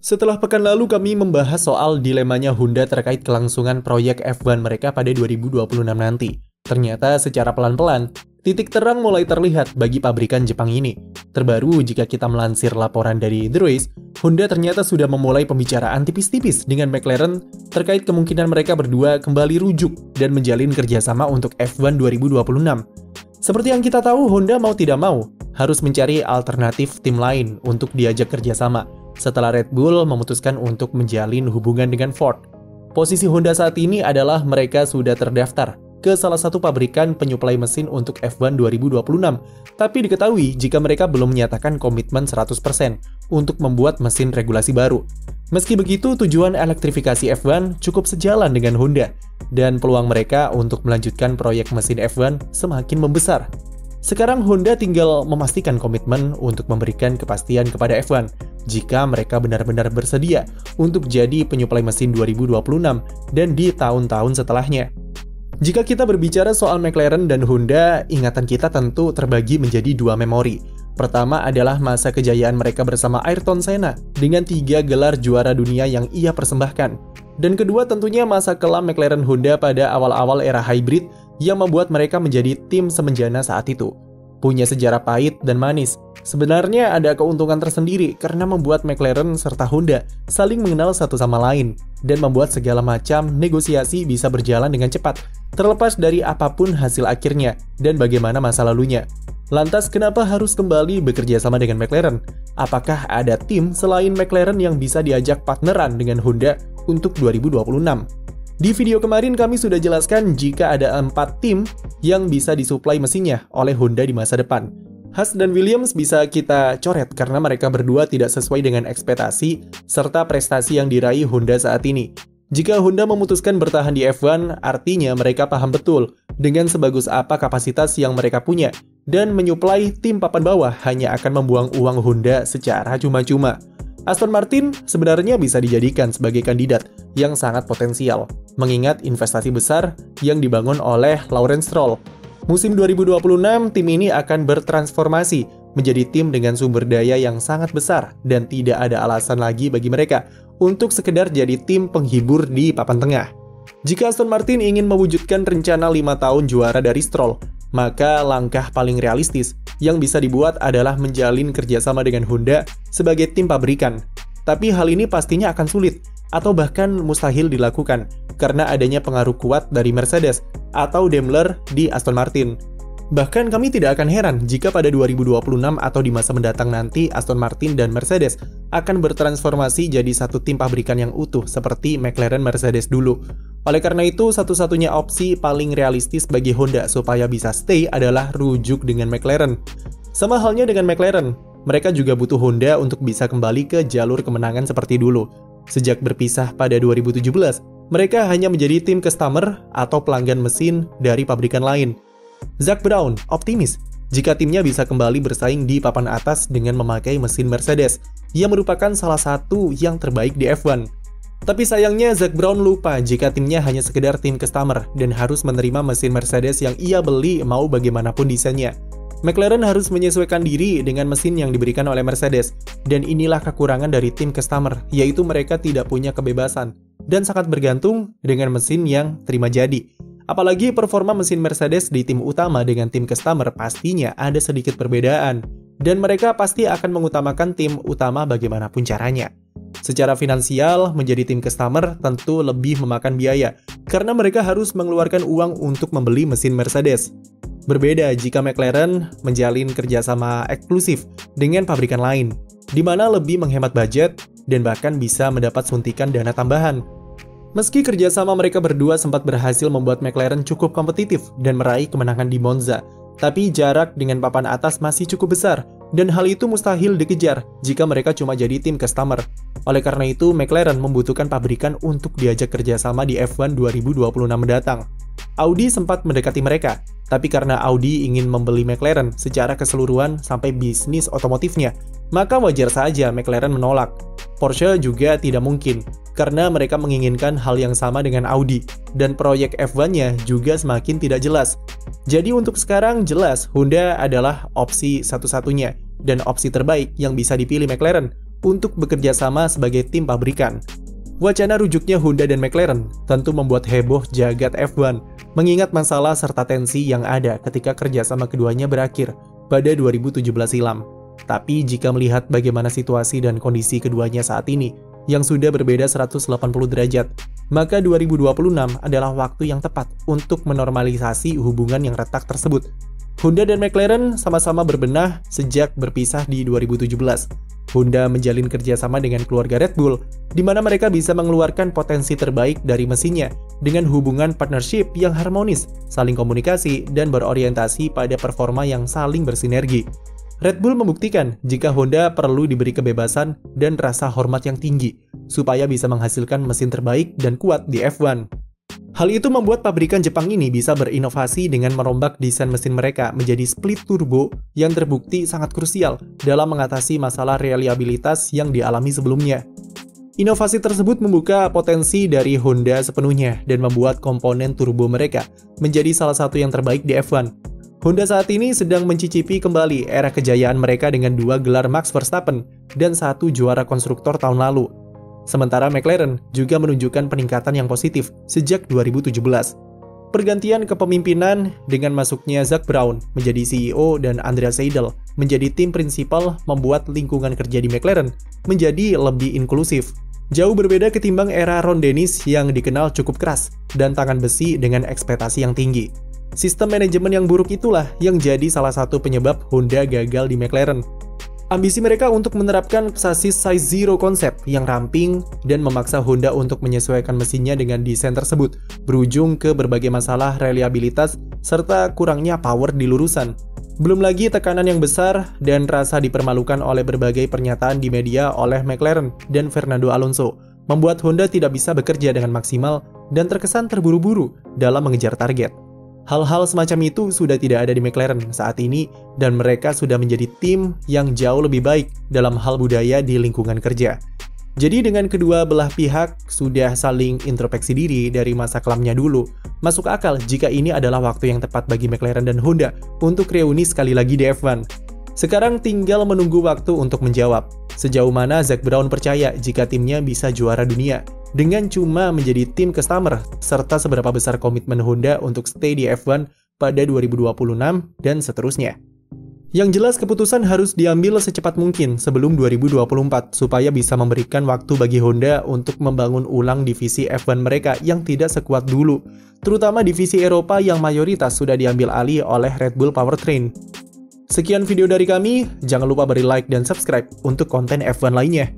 Setelah pekan lalu kami membahas soal dilemanya Honda terkait kelangsungan proyek F1 mereka pada 2026 nanti. Ternyata secara pelan-pelan, titik terang mulai terlihat bagi pabrikan Jepang ini. Terbaru jika kita melansir laporan dari The Race, Honda ternyata sudah memulai pembicaraan tipis-tipis dengan McLaren terkait kemungkinan mereka berdua kembali rujuk dan menjalin kerjasama untuk F1 2026. Seperti yang kita tahu, Honda mau tidak mau harus mencari alternatif tim lain untuk diajak kerjasama setelah Red Bull memutuskan untuk menjalin hubungan dengan Ford. Posisi Honda saat ini adalah mereka sudah terdaftar ke salah satu pabrikan penyuplai mesin untuk F1 2026, tapi diketahui jika mereka belum menyatakan komitmen 100% untuk membuat mesin regulasi baru. Meski begitu, tujuan elektrifikasi F1 cukup sejalan dengan Honda, dan peluang mereka untuk melanjutkan proyek mesin F1 semakin membesar. Sekarang Honda tinggal memastikan komitmen untuk memberikan kepastian kepada F1 jika mereka benar-benar bersedia untuk jadi penyuplai mesin 2026 dan di tahun-tahun setelahnya. Jika kita berbicara soal McLaren dan Honda, ingatan kita tentu terbagi menjadi dua memori. Pertama adalah masa kejayaan mereka bersama Ayrton Senna dengan 3 gelar juara dunia yang ia persembahkan. Dan kedua tentunya masa kelam McLaren Honda pada awal-awal era hybrid yang membuat mereka menjadi tim semenjana saat itu. Punya sejarah pahit dan manis. Sebenarnya ada keuntungan tersendiri karena membuat McLaren serta Honda saling mengenal satu sama lain dan membuat segala macam negosiasi bisa berjalan dengan cepat, terlepas dari apapun hasil akhirnya dan bagaimana masa lalunya. Lantas kenapa harus kembali bekerja sama dengan McLaren? Apakah ada tim selain McLaren yang bisa diajak partneran dengan Honda untuk 2026? Di video kemarin kami sudah jelaskan jika ada 4 tim yang bisa disuplai mesinnya oleh Honda di masa depan. Haas dan Williams bisa kita coret karena mereka berdua tidak sesuai dengan ekspektasi serta prestasi yang diraih Honda saat ini. Jika Honda memutuskan bertahan di F1, artinya mereka paham betul dengan sebagus apa kapasitas yang mereka punya, dan menyuplai tim papan bawah hanya akan membuang uang Honda secara cuma-cuma. Aston Martin sebenarnya bisa dijadikan sebagai kandidat yang sangat potensial, mengingat investasi besar yang dibangun oleh Lawrence Stroll. Musim 2026, tim ini akan bertransformasi menjadi tim dengan sumber daya yang sangat besar dan tidak ada alasan lagi bagi mereka untuk sekedar jadi tim penghibur di papan tengah. Jika Aston Martin ingin mewujudkan rencana 5 tahun juara dari Stroll, maka langkah paling realistis yang bisa dibuat adalah menjalin kerjasama dengan Honda sebagai tim pabrikan. Tapi hal ini pastinya akan sulit atau bahkan mustahil dilakukan karena adanya pengaruh kuat dari Mercedes atau Daimler di Aston Martin. Bahkan kami tidak akan heran jika pada 2026 atau di masa mendatang nanti Aston Martin dan Mercedes akan bertransformasi jadi satu tim pabrikan yang utuh seperti McLaren Mercedes dulu. Oleh karena itu, satu-satunya opsi paling realistis bagi Honda supaya bisa stay adalah rujuk dengan McLaren. Sama halnya dengan McLaren, mereka juga butuh Honda untuk bisa kembali ke jalur kemenangan seperti dulu. Sejak berpisah pada 2017, mereka hanya menjadi tim customer atau pelanggan mesin dari pabrikan lain. Zak Brown optimis jika timnya bisa kembali bersaing di papan atas dengan memakai mesin Mercedes yang merupakan salah satu yang terbaik di F1. Tapi sayangnya Zak Brown lupa jika timnya hanya sekedar tim customer dan harus menerima mesin Mercedes yang ia beli mau bagaimanapun desainnya. McLaren harus menyesuaikan diri dengan mesin yang diberikan oleh Mercedes, dan inilah kekurangan dari tim customer, yaitu mereka tidak punya kebebasan dan sangat bergantung dengan mesin yang terima jadi. Apalagi performa mesin Mercedes di tim utama dengan tim customer pastinya ada sedikit perbedaan, dan mereka pasti akan mengutamakan tim utama bagaimanapun caranya. Secara finansial, menjadi tim customer tentu lebih memakan biaya, karena mereka harus mengeluarkan uang untuk membeli mesin Mercedes. Berbeda jika McLaren menjalin kerjasama eksklusif dengan pabrikan lain, di mana lebih menghemat budget dan bahkan bisa mendapat suntikan dana tambahan. Meski kerjasama mereka berdua sempat berhasil membuat McLaren cukup kompetitif dan meraih kemenangan di Monza, tapi jarak dengan papan atas masih cukup besar, dan hal itu mustahil dikejar jika mereka cuma jadi tim customer. Oleh karena itu, McLaren membutuhkan pabrikan untuk diajak kerjasama di F1 2026 mendatang. Audi sempat mendekati mereka, tapi karena Audi ingin membeli McLaren secara keseluruhan sampai bisnis otomotifnya, maka wajar saja McLaren menolak. Porsche juga tidak mungkin, karena mereka menginginkan hal yang sama dengan Audi, dan proyek F1-nya juga semakin tidak jelas. Jadi untuk sekarang jelas Honda adalah opsi satu-satunya, dan opsi terbaik yang bisa dipilih McLaren untuk bekerja sama sebagai tim pabrikan. Wacana rujuknya Honda dan McLaren tentu membuat heboh jagat F1, mengingat masalah serta tensi yang ada ketika kerjasama keduanya berakhir pada 2017 silam. Tapi jika melihat bagaimana situasi dan kondisi keduanya saat ini, yang sudah berbeda 180 derajat, maka 2026 adalah waktu yang tepat untuk menormalisasi hubungan yang retak tersebut. Honda dan McLaren sama-sama berbenah sejak berpisah di 2017. Honda menjalin kerjasama dengan keluarga Red Bull, di mana mereka bisa mengeluarkan potensi terbaik dari mesinnya dengan hubungan partnership yang harmonis, saling komunikasi, dan berorientasi pada performa yang saling bersinergi. Red Bull membuktikan jika Honda perlu diberi kebebasan dan rasa hormat yang tinggi, supaya bisa menghasilkan mesin terbaik dan kuat di F1. Hal itu membuat pabrikan Jepang ini bisa berinovasi dengan merombak desain mesin mereka menjadi split turbo yang terbukti sangat krusial dalam mengatasi masalah reliabilitas yang dialami sebelumnya. Inovasi tersebut membuka potensi dari Honda sepenuhnya dan membuat komponen turbo mereka menjadi salah satu yang terbaik di F1. Honda saat ini sedang mencicipi kembali era kejayaan mereka dengan 2 gelar Max Verstappen dan 1 juara konstruktor tahun lalu. Sementara McLaren juga menunjukkan peningkatan yang positif sejak 2017. Pergantian kepemimpinan dengan masuknya Zak Brown menjadi CEO dan Andrea Seidel menjadi tim prinsipal membuat lingkungan kerja di McLaren menjadi lebih inklusif. Jauh berbeda ketimbang era Ron Dennis yang dikenal cukup keras dan tangan besi dengan ekspektasi yang tinggi. Sistem manajemen yang buruk itulah yang jadi salah satu penyebab Honda gagal di McLaren. Ambisi mereka untuk menerapkan sasis size zero konsep yang ramping dan memaksa Honda untuk menyesuaikan mesinnya dengan desain tersebut berujung ke berbagai masalah reliabilitas serta kurangnya power di lurusan. Belum lagi tekanan yang besar dan rasa dipermalukan oleh berbagai pernyataan di media oleh McLaren dan Fernando Alonso membuat Honda tidak bisa bekerja dengan maksimal dan terkesan terburu-buru dalam mengejar target. Hal-hal semacam itu sudah tidak ada di McLaren saat ini dan mereka sudah menjadi tim yang jauh lebih baik dalam hal budaya di lingkungan kerja. Jadi dengan kedua belah pihak sudah saling introspeksi diri dari masa kelamnya dulu, masuk akal jika ini adalah waktu yang tepat bagi McLaren dan Honda untuk reuni sekali lagi di F1. Sekarang tinggal menunggu waktu untuk menjawab, sejauh mana Zak Brown percaya jika timnya bisa juara dunia dengan cuma menjadi tim customer, serta seberapa besar komitmen Honda untuk stay di F1 pada 2026 dan seterusnya. Yang jelas keputusan harus diambil secepat mungkin sebelum 2024 supaya bisa memberikan waktu bagi Honda untuk membangun ulang divisi F1 mereka yang tidak sekuat dulu, terutama divisi Eropa yang mayoritas sudah diambil alih oleh Red Bull Powertrain. Sekian video dari kami, jangan lupa beri like dan subscribe untuk konten F1 lainnya.